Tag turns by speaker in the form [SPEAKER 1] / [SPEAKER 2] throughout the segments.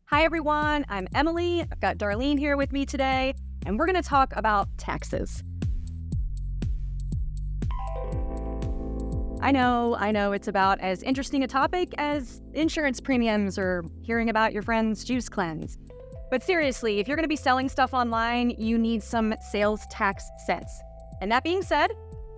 [SPEAKER 1] Hi, everyone. I'm Emily. I've got Darlene here with me today, and we're going to talk about taxes. I know, it's about as interesting a topic as insurance premiums or hearing about your friend's juice cleanse. But seriously, if you're going to be selling stuff online, you need some sales tax sense. And that being said,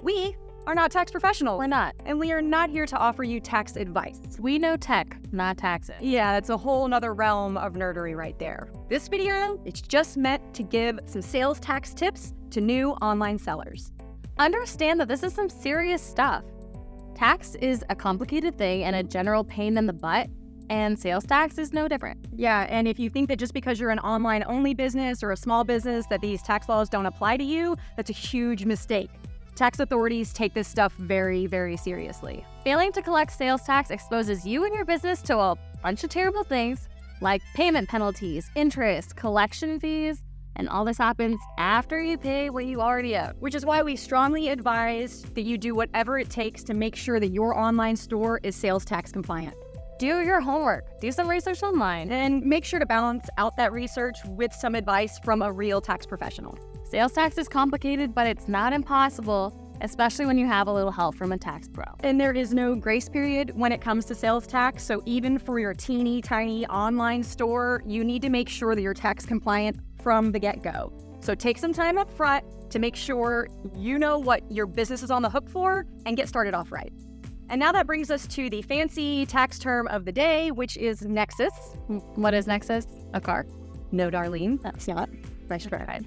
[SPEAKER 1] we are not tax professionals.
[SPEAKER 2] We're not.
[SPEAKER 1] And we are not here to offer you tax advice.
[SPEAKER 2] We know tech, not taxes.
[SPEAKER 1] Yeah, that's a whole nother realm of nerdery right there. This video, it's just meant to give some sales tax tips to new online sellers.
[SPEAKER 2] Understand that this is some serious stuff. Tax is a complicated thing and a general pain in the butt, and sales tax is no different.
[SPEAKER 1] Yeah, and if you think that just because you're an online-only business or a small business that these tax laws don't apply to you, that's a huge mistake. Tax authorities take this stuff very, very seriously.
[SPEAKER 2] Failing to collect sales tax exposes you and your business to a bunch of terrible things like payment penalties, interest, collection fees, and all this happens after you pay what you already owe.
[SPEAKER 1] Which is why we strongly advise that you do whatever it takes to make sure that your online store is sales tax compliant.
[SPEAKER 2] Do your homework, do some research online,
[SPEAKER 1] And make sure to balance out that research with some advice from a real tax professional.
[SPEAKER 2] Sales tax is complicated, but it's not impossible, especially when you have a little help from a tax pro.
[SPEAKER 1] And there is no grace period when it comes to sales tax, so even for your teeny tiny online store, you need to make sure that you're tax compliant from the get-go. So take some time up front to make sure you know what your business is on the hook for and get started off right. And now that brings us to the fancy tax term of the day, which is Nexus.
[SPEAKER 2] What is Nexus? A car?
[SPEAKER 1] No, Darlene, that's not.
[SPEAKER 2] Nice try.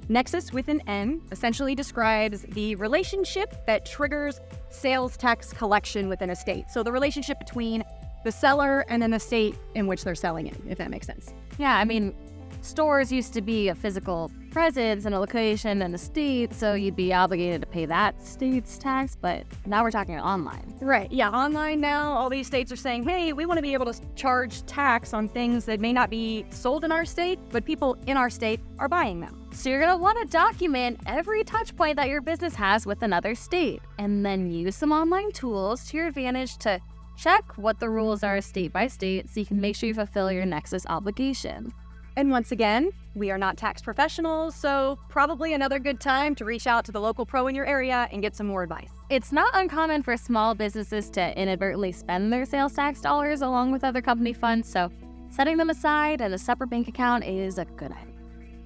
[SPEAKER 1] Nexus with an N essentially describes the relationship that triggers sales tax collection within a state. So the relationship between the seller and an estate in which they're selling in, if that makes sense.
[SPEAKER 2] Yeah, I mean, stores used to be a physical presence and a location and a state, so you'd be obligated to pay that state's tax, but now we're talking online.
[SPEAKER 1] Right, yeah, online now, all these states are saying, hey, we want to be able to charge tax on things that may not be sold in our state, but people in our state are buying them.
[SPEAKER 2] So you're gonna want to document every touch point that your business has with another state, and then use some online tools to your advantage to check what the rules are state by state so you can make sure you fulfill your Nexus obligation.
[SPEAKER 1] And once again, we are not tax professionals, so probably another good time to reach out to the local pro in your area and get some more advice.
[SPEAKER 2] It's not uncommon for small businesses to inadvertently spend their sales tax dollars along with other company funds, so setting them aside in a separate bank account is a good idea.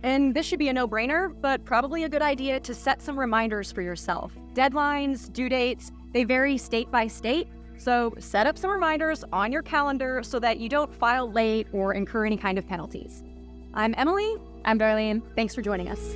[SPEAKER 1] And this should be a no-brainer, but probably a good idea to set some reminders for yourself. Deadlines, due dates, they vary state by state, so set up some reminders on your calendar so that you don't file late or incur any kind of penalties. I'm Emily.
[SPEAKER 2] I'm Darlene.
[SPEAKER 1] Thanks for joining us.